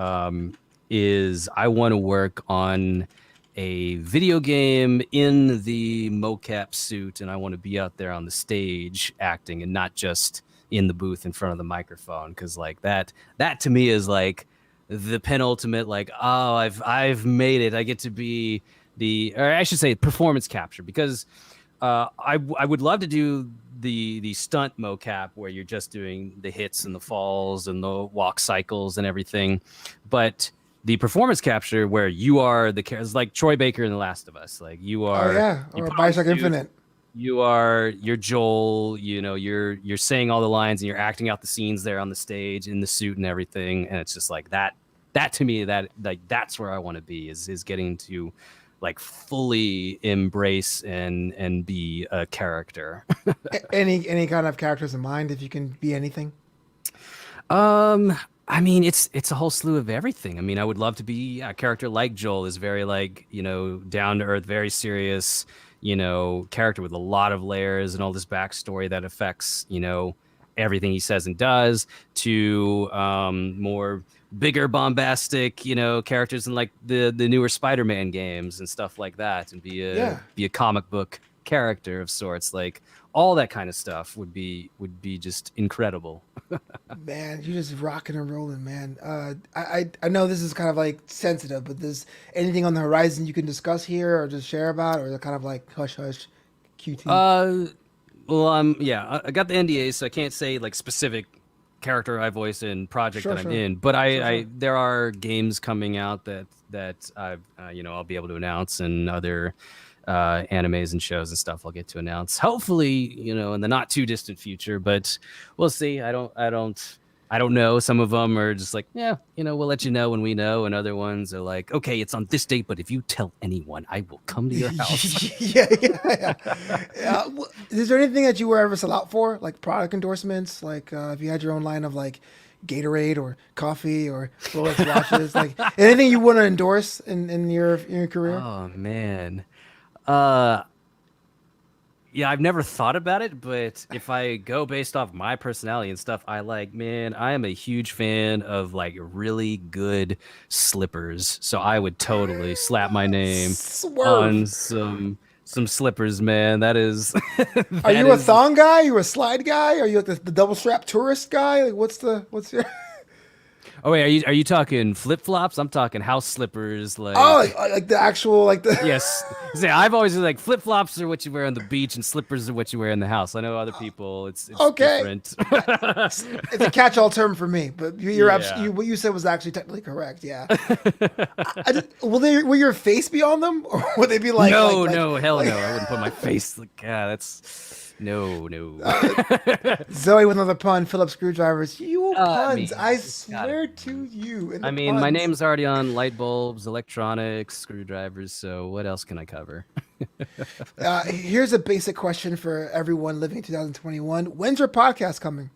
is I want to work on a video game in the mocap suit, and I want to be out there on the stage acting and not just in the booth in front of the microphone, because like that to me is like the penultimate, like, oh, I've made it. I get to be or I should say performance capture, because I would love to do the stunt mocap where you're just doing the hits and the falls and the walk cycles and everything, but the performance capture where you are the character, like Troy Baker in The Last of Us, like you are. Oh yeah, You or put on Bioshock suit, Infinite. you're Joel, you know, you're saying all the lines and you're acting out the scenes there on the stage in the suit and everything, and it's just like that to me, that like that's where I want to be, is getting to like fully embrace and be a character. Any kind of characters in mind, if you can be anything? I mean, it's a whole slew of everything. I mean, I would love to be a character like Joel, is very like, you know, down to earth, very serious, you know, character with a lot of layers and all this backstory that affects, you know, everything he says and does, to more bigger bombastic, you know, characters in like the newer Spider-Man games and stuff like that, and be a comic book character of sorts. Like all that kind of stuff would be just incredible. Man, you're just rocking and rolling, man. I know this is kind of like sensitive, but there's anything on the horizon you can discuss here or just share about, or is it kind of like hush hush, QT? Well, I got the NDA, so I can't say like specific character I voice in project that I'm in, but I there are games coming out that I've you know, I'll be able to announce, and other animes and shows and stuff I'll get to announce, hopefully, you know, in the not too distant future, but we'll see. I don't know. Some of them are just like, yeah, you know, we'll let you know when we know, and other ones are like, okay, it's on this date, but if you tell anyone, I will come to your house. Yeah. Is there anything that you were ever sell out for, like product endorsements, like if you had your own line of like Gatorade or coffee or Rolex watches, like anything you want to endorse in your career? Oh man. Yeah, I've never thought about it, but if I go based off my personality and stuff, I am a huge fan of like really good slippers. So I would totally slap my name on some slippers, man. That is. Are you a thong guy? Are you a slide guy? Are you like the double strap tourist guy? Like what's your? Oh wait, are you talking flip flops? I'm talking house slippers, like. Oh, like the actual like the. Yes, see, I've always been like flip flops are what you wear on the beach, and slippers are what you wear in the house. I know other people, it's Okay. different. It's a catch-all term for me, but what you said was actually technically correct. Yeah. Will your face be on them, or would they be like? No, hell no! I wouldn't put my face. Like, that's. No. Zoe with another pun. Phillips screwdrivers. You puns! Me. I swear to you. I mean, my name's already on light bulbs, electronics, screwdrivers. So what else can I cover? Here's a basic question for everyone living in 2021. When's your podcast coming?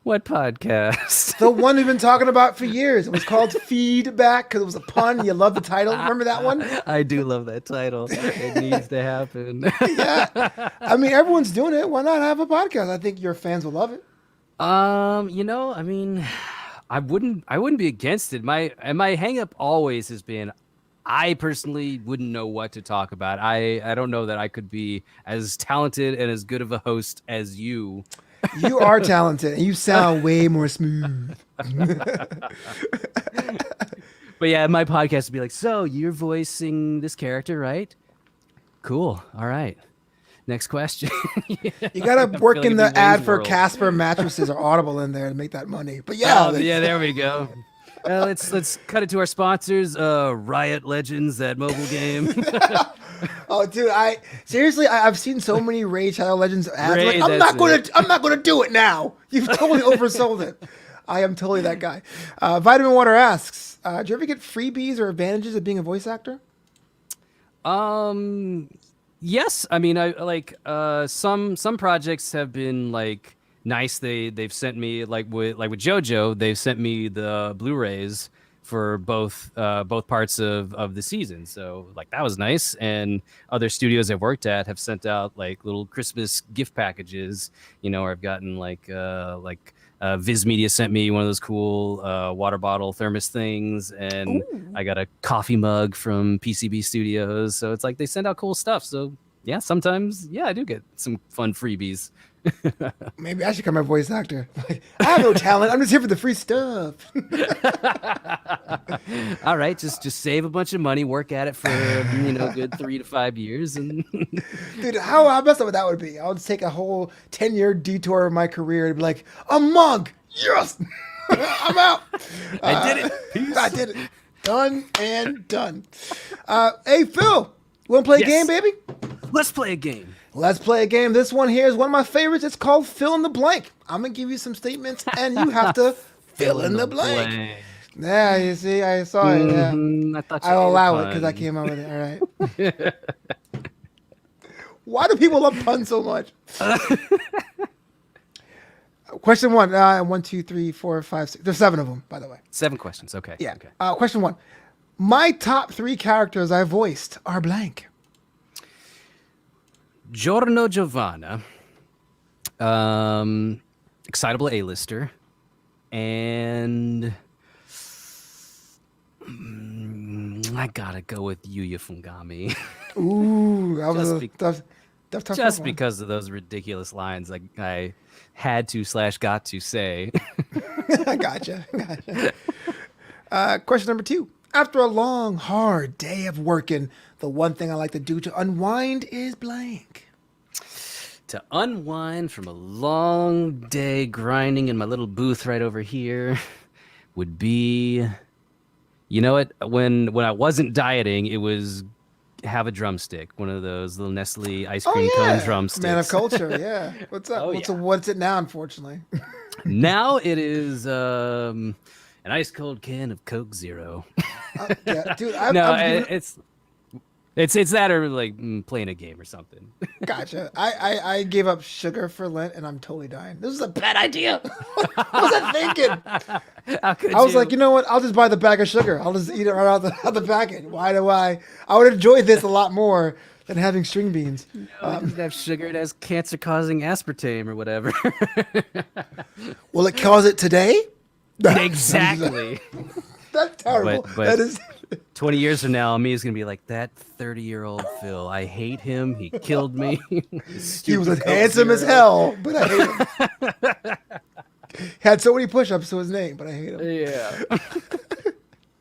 What podcast? The one we've been talking about for years. It was called Feedback because it was a pun. You love the title. Remember that one? I do love that title. It needs to happen. Yeah. I mean, everyone's doing it. Why not have a podcast? I think your fans will love it. You know, I mean, I wouldn't be against it. My hang up always has been, I personally wouldn't know what to talk about. I don't know that I could be as talented and as good of a host as you. You are talented, and you sound way more smooth. But yeah, my podcast would be like, so you're voicing this character, right? Cool. All right. Next question. You gotta work in the ad for Casper mattresses or Audible in there to make that money. But yeah, yeah, there we go. Let's cut it to our sponsors. Riot Legends, that mobile game. Oh, dude, I've seen so many Raid Shadow Legends ads. Like, I'm not gonna do it now. You've totally oversold it. I am totally that guy. Vitamin Water asks, do you ever get freebies or advantages of being a voice actor? Yes. I mean, I like some projects have been like nice. They've sent me like with Jojo, they've sent me the Blu-rays for both parts of the season. So like that was nice. And other studios I've worked at have sent out like little Christmas gift packages, you know, or I've gotten like Viz Media sent me one of those cool water bottle thermos things, and I got a coffee mug from PCB Studios. So it's like they send out cool stuff. So yeah, sometimes, yeah, I do get some fun freebies. Maybe I should become a voice actor. Like, I have no talent. I'm just here for the free stuff. All right, just save a bunch of money, work at it for a good 3 to 5 years, and Dude, how messed up that would be. I would take a whole 10-year detour of my career to be like, a monk. Yes. I'm out. I did it. Peace. I did it. Done and done. Hey, Phil, want to play a Yes. game, baby? Let's play a game. Let's play a game. This one here is one of my favorites. It's called Fill in the Blank. I'm going to give you some statements, and you have to fill in the blank. Yeah, you see, I saw it. Yeah. I thought you I'll had a allow it pun. because I came up with it. All right. Why do people love puns so much? Question one. 1, 2, 3, 4, 5, 6. There's 7 of them, by the way. 7 questions. Okay. Yeah. Okay. Question 1. My top 3 characters I voiced are blank. Giorno Giovanna, excitable A-lister, and I gotta go with Yuya Fuganami. Ooh, that was Just a be- tough Just one. because of those ridiculous lines I had to / got to say. I gotcha. Question number 2. After a long, hard day of working, the one thing I like to do to unwind is blank. To unwind from a long day grinding in my little booth right over here would be, you know what? When I wasn't dieting, it was have a drumstick, one of those little Nestle ice cream cone drumsticks. Man of culture, yeah. What's up? Oh, What's it now, unfortunately? Now it is an ice cold can of Coke Zero. Yeah, dude, it's that or like playing a game or something. Gotcha. I gave up sugar for Lent, and I'm totally dying. This is a bad idea. What was I thinking? How could I was you? like, you know what? I'll just buy the bag of sugar. I'll just eat it right out the packet. Why do I would enjoy this a lot more than having string beans. It doesn't have sugar. It has cancer-causing aspartame or whatever. Will it cause it today? Exactly. That's terrible. But- That is. 20 years from now, me is going to be like, that 30-year-old Phil. I hate him. He killed me. He was handsome as hell, but I hate him. Had so many push-ups to his name, but I hate him.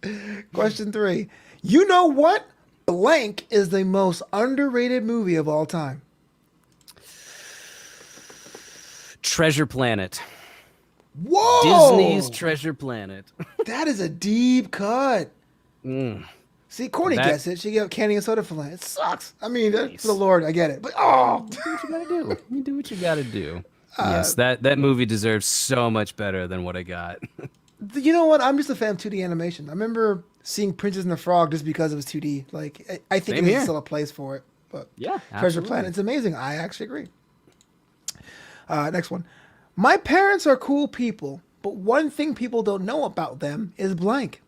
Yeah. Question 3. You know what? Blank is the most underrated movie of all time. Treasure Planet. Whoa! Disney's Treasure Planet. That is a deep cut. See, Courtney That- gets it. She gave candy and soda for Lent. It sucks. I mean, for the Lord, I get it. But, oh! Do what you gotta do. You do what you gotta do. Yes, that movie deserves so much better than what I got. You know what? I'm just a fan of 2D animation. I remember seeing Princess and the Frog just because it was 2D. Like, I think Same there's here. still a place for it. But Yeah, Treasure absolutely. Planet, it's amazing. I actually agree. Next one. My parents are cool people, but one thing people don't know about them is blank.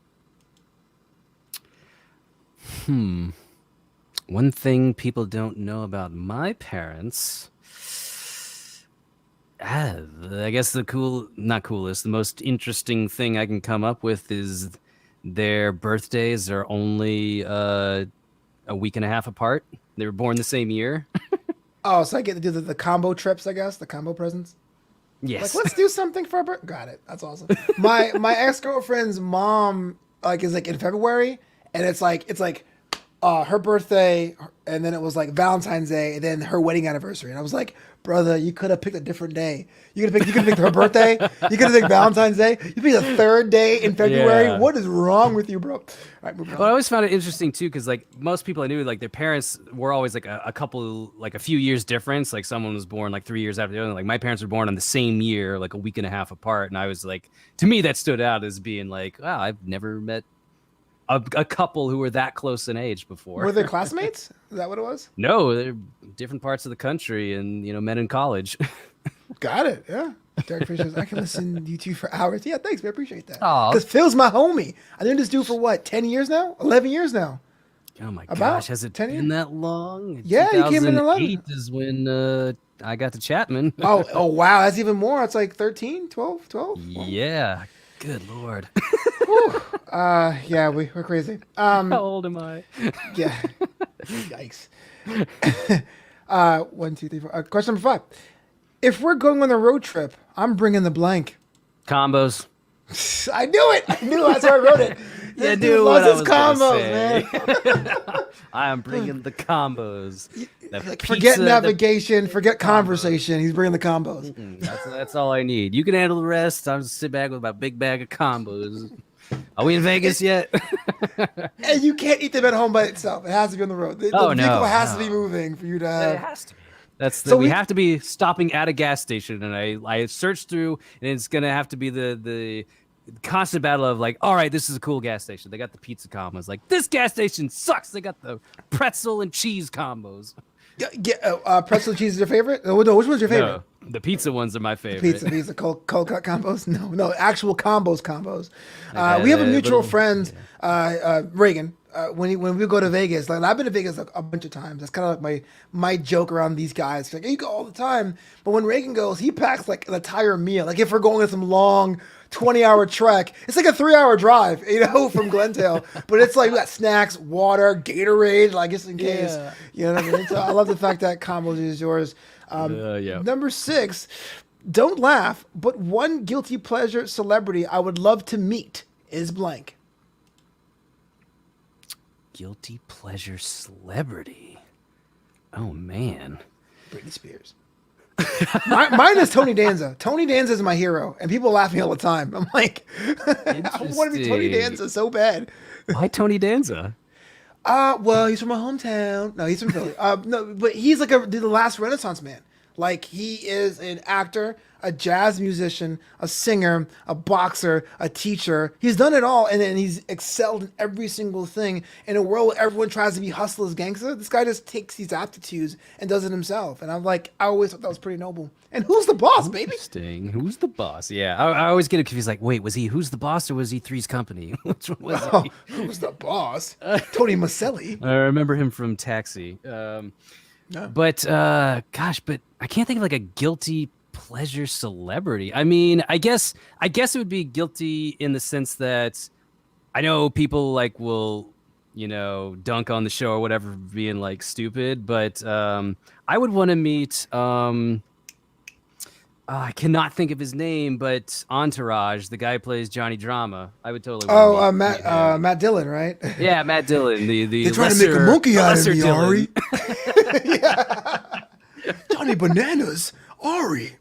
One thing people don't know about my parents, I guess the most interesting thing I can come up with is their birthdays are only a week and a half apart. They were born the same year. Oh, so I get to do the combo trips, I guess, the combo presents. Yes. Like, let's do something for our birthday. Got it. That's awesome. My ex-girlfriend's mom is in February, and it's like her birthday, and then it was like Valentine's Day, and then her wedding anniversary. And I was like, brother, you could have picked a different day. You could have picked her birthday. You could have picked Valentine's Day. You picked the third day in February. Yeah. What is wrong with you, bro? All right, moving on. Well, I always found it interesting too, because like most people I knew, like their parents were always like a couple, like a few years difference. Like someone was born like 3 years after the other. Like my parents were born on the same year, like a week and a half apart. And I was like, to me, that stood out as being like, wow, I've never met a couple who were that close in age before. Were they classmates? Is that what it was? No, they're different parts of the country, and men in college. Got it. Yeah. Derek Fisher says, I can listen to you two for hours. Yeah, thanks, man. I appreciate that. Aw. Because Phil's my homie. I knew this dude for what, 10 years now? 11 years now. Oh my About gosh, has it 10 years? been that long? Yeah, you came in 11. 2008 is when I got to Chapman. Oh, wow. That's even more. It's like 13, 12? Yeah. Good Lord. Yeah, we're crazy. How old am I? Yeah. Yikes. One, two, three, four. Question number 5. If we're going on a road trip, I'm bringing the blank. Combos. I knew it. I knew that's why I wrote it. Yeah, This dude dude, loves what I his was gonna combos, say. man. I am bringing the combos. The Like, pizza, forget the navigation, forget conversation. He's bringing the combos. That's all I need. You can handle the rest. I'll just sit back with my big bag of combos. Are we in Vegas yet? And you can't eat them at home by itself. It has to be on the road. The vehicle has to be moving for you to have. It has to be. So We have to be stopping at a gas station, and I searched through, and it's gonna have to be the constant battle of like, all right, this is a cool gas station. They got the pizza combos. Like, this gas station sucks. They got the pretzel and cheese combos. Pretzel cheese is your favorite? No, which one's your favorite? No, the pizza ones are my favorite. Pizza, cold cut combos? No, actual combos. Okay, we have a mutual little- friend, Reagan. When we go to Vegas, like I've been to Vegas a bunch of times. That's kind of like my joke around these guys. Like, you go all the time, but when Reagan goes, he packs like an entire meal. Like if we're going on some long 20-hour trek, it's like a 3-hour drive, from Glendale. But it's like we got snacks, water, Gatorade, like just in case. Yeah. You know what I mean? So I love the fact that combos is yours. Yeah. Number 6, don't laugh, but one guilty pleasure celebrity I would love to meet is blank. Guilty pleasure celebrity. Oh man. Britney Spears. Mine is Tony Danza. Tony Danza is my hero, and people laugh at me all the time. I'm like, I want to be Tony Danza so bad. Why Tony Danza? Well, he's from my hometown. No, he's from Philly. No, but he's like the last Renaissance man. Like, he is an actor, a jazz musician, a singer, a boxer, a teacher. He's done it all, and then he's excelled in every single thing. In a world where everyone tries to be hustlers, gangster, this guy just takes these aptitudes and does it himself. And I'm like, I always thought that was pretty noble. And who's the boss, baby? Interesting. Who's the boss? Yeah, I always get confused. Like, wait, was he Who's the Boss or was he Three's Company? Which one was he? Who's the boss? Tony Maselli. I remember him from Taxi. No. But gosh, but I can't think of like a guilty pleasure celebrity. I mean, I guess it would be guilty in the sense that I know people like will, dunk on the show or whatever for being like stupid, but I would want to meet I cannot think of his name, but Entourage, the guy who plays Johnny Drama. I would totally want to meet him. Matt Dillon, right? Yeah, Matt Dillon. The They're trying to make a monkey out of me, Dillon. Ari. Yeah. Johnny Bananas, Ari.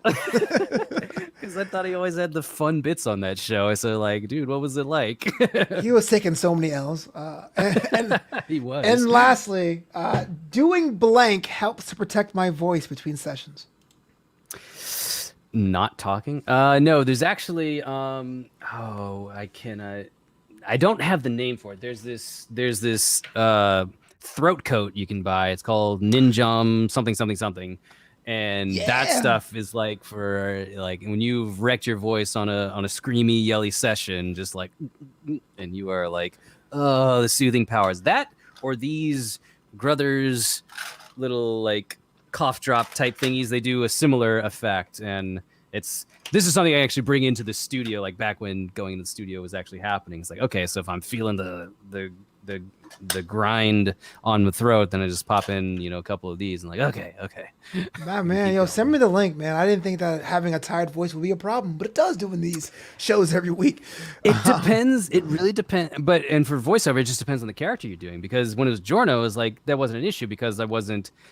Because I thought he always had the fun bits on that show. So like, dude, what was it like? He was taking so many L's. And He was. And lastly, doing blank helps to protect my voice between sessions. Not talking. No, there's actually I don't have the name for it. There's this throat coat you can buy. It's called Ninjam something. And that stuff is like for like when you've wrecked your voice on a screamy, yelly session, just like, and you are like, oh, the soothing powers. That or these Gruthers little like cough drop type thingies, they do a similar effect. And this is something I actually bring into the studio, like back when going into the studio was actually happening. It's like, okay, so if I'm feeling the grind on the throat, then I just pop in, a couple of these and like, okay. Man, send me the link, man. I didn't think that having a tired voice would be a problem, but it does doing these shows every week. It depends. It really depends. And for voiceover, it just depends on the character you're doing. Because when it was Giorno, it was like, that wasn't an issue because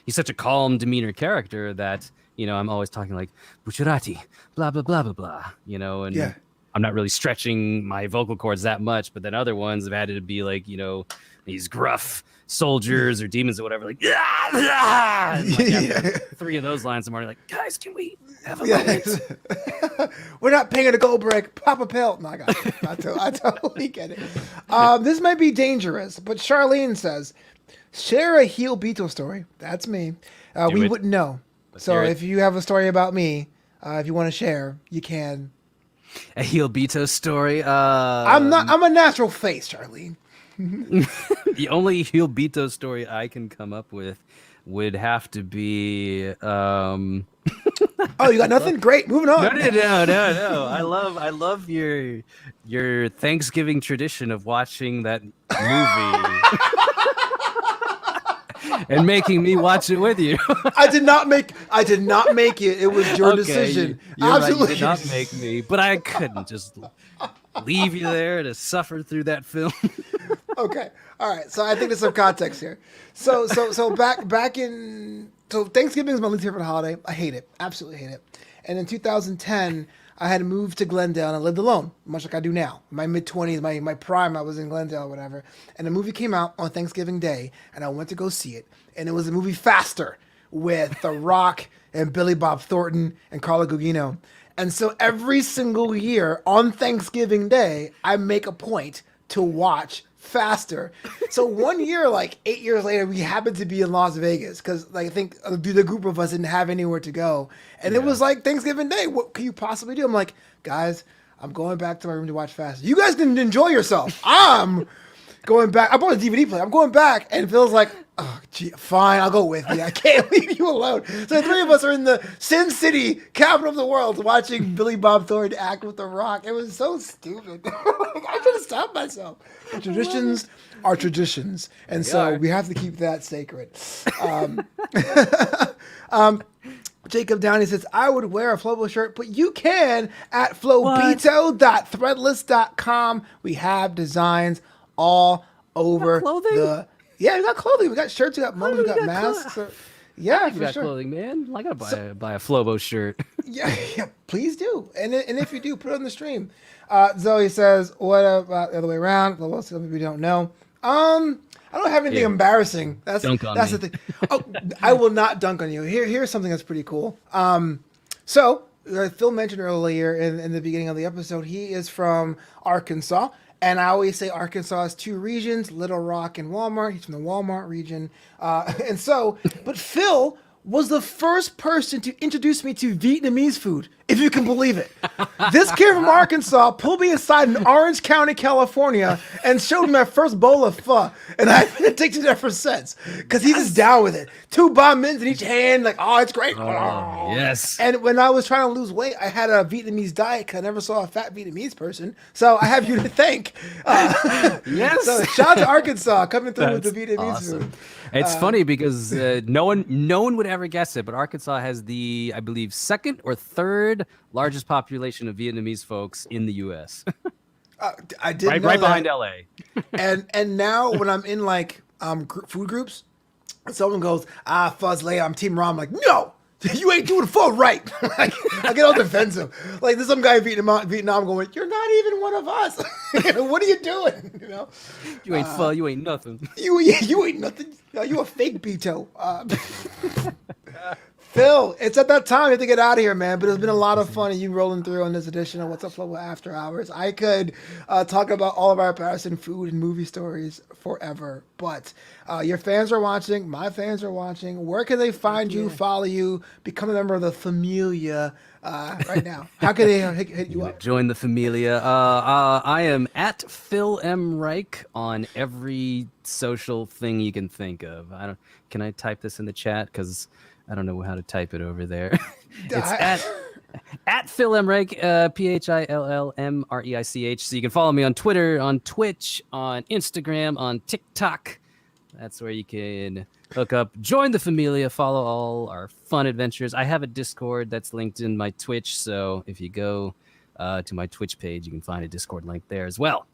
he's such a calm demeanor character that, I'm always talking like, Bucciarati, blah, blah, blah, blah, blah, and yeah. I'm not really stretching my vocal cords that much, but then other ones have had to be like, these gruff soldiers or demons or whatever, like, and like after 3 of those lines, I'm already like, guys, can we have a moment? We're not paying a gold break. Pop a pill. No, I got it. I totally get it. This might be dangerous, but Charlene says, share a heel Beatle story. That's me. We wouldn't know. So if you have a story about me, if you want to share, you can. A heel Beatle story. I'm a natural face, Charlene. The only heel Beatle story I can come up with would have to be. Oh, you got nothing? Great. Moving on. No. I love your Thanksgiving tradition of watching that movie. and making me watch it with you. I did not make it. It was your decision. You're Absolutely. right, you did not make me, but I couldn't just leave you there to suffer through that film. Okay. All right. So I think there's some context here. So back in Thanksgiving is my least favorite holiday. I hate it. Absolutely hate it. And in 2010, I had moved to Glendale and I lived alone, much like I do now. In my mid-20s, my prime, I was in Glendale or whatever. And the movie came out on Thanksgiving Day, and I went to go see it. And it was the movie Faster with The Rock and Billy Bob Thornton and Carla Gugino. And so every single year on Thanksgiving Day, I make a point to watch Faster. So one year, like 8 years later, we happened to be in Las Vegas because I think the group of us didn't have anywhere to go. And it was like Thanksgiving Day. What could you possibly do? I'm like, guys, I'm going back to my room to watch Faster. You guys can enjoy yourself. I'm going back. I bought a DVD player. I'm going back. And Phil's like, oh, gee, fine, I'll go with you. I can't leave you alone. So the three of us are in the Sin City, capital of the world, watching Billy Bob Thornton act with The Rock. It was so stupid. I should have stopped myself. But traditions are traditions. And so we have to keep that sacred. Jacob Downey says, I would wear a Flobo shirt, but you can at flobito.threadless.com. We have designs all over the... Yeah, we got clothing. We got shirts. We got mugs. We got masks. Yeah, You got clothing, man. I gotta buy a Flobo shirt. Yeah, please do. And if you do, put it on the stream. Zoe says, what about the other way around? Well, some people don't know. I don't have anything embarrassing. That's the thing. Oh, I will not dunk on you. Here's something that's pretty cool. So Phil mentioned earlier in the beginning of the episode, he is from Arkansas. And I always say Arkansas has two regions, Little Rock and Walmart. He's from the Walmart region. But Phil was the first person to introduce me to Vietnamese food, if you can believe it. This kid from Arkansas pulled me aside in Orange County, California, and showed me my first bowl of pho. And I've been addicted to that ever since, because he's just down with it. 2 banh mi's in each hand, like, oh, it's great. Oh, yes. And when I was trying to lose weight, I had a Vietnamese diet, because I never saw a fat Vietnamese person. So I have you to thank. Yes. So shout out to Arkansas coming through with the Vietnamese food. It's funny because no one would ever guess it, but Arkansas has the, I believe, second or third largest population of Vietnamese folks in the U.S. I did right behind L.A. and now when I'm in like food groups, someone goes, Fuzz Leia, I'm Team Rom. I'm like, no, you ain't doing pho right. I get all defensive. Like there's some guy in Vietnam going, you're not even one of us. What are you doing? You know, You ain't pho, you ain't nothing. You ain't nothing. You a fake Beto. Phil, it's at that time. You have to get out of here, man. But it's been a lot of fun. You rolling through on this edition of What's Up, Flobo After Hours. I could talk about all of our past and food and movie stories forever. But your fans are watching. My fans are watching. Where can they find you, follow you, become a member of the Familia right now? How can they hit you up? Join the Familia. I am at Phil M. Reich on every social thing you can think of. Can I type this in the chat? Because I don't know how to type it over there. It's at Phil M. Reich, PhillMreich. So you can follow me on Twitter, on Twitch, on Instagram, on TikTok. That's where you can hook up. Join the Familia. Follow all our fun adventures. I have a Discord that's linked in my Twitch. So if you go to my Twitch page, you can find a Discord link there as well.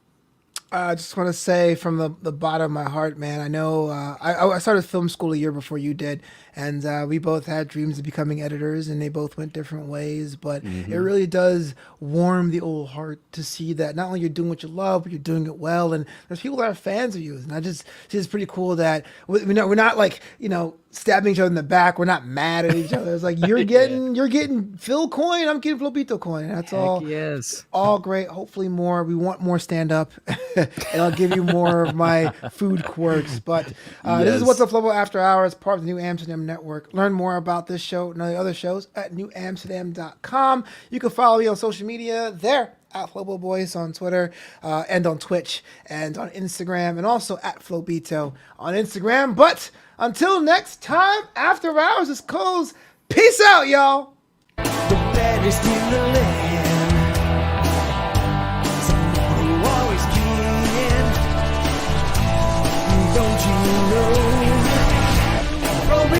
I just want to say from the bottom of my heart, man, I know I started film school a year before you did, and we both had dreams of becoming editors, and they both went different ways, but it really does warm the old heart to see that not only you're doing what you love, but you're doing it well, and there's people that are fans of you, and it's pretty cool that we're not like, stabbing each other in the back. We're not mad at each other. It's like you're getting Phil coin, I'm getting Flobito coin. That's all. Yes. All great. Hopefully more. We want more stand up, and I'll give you more of my food quirks. But this is What's Up Flobo After Hours, part of the New Amsterdam Network. Learn more about this show and the other shows at newamsterdam.com. You can follow me on social media there at Flobo Boyce on Twitter and on Twitch and on Instagram, and also at Flobito on Instagram. But until next time, After Hours is closed. Peace out, y'all. The bed is still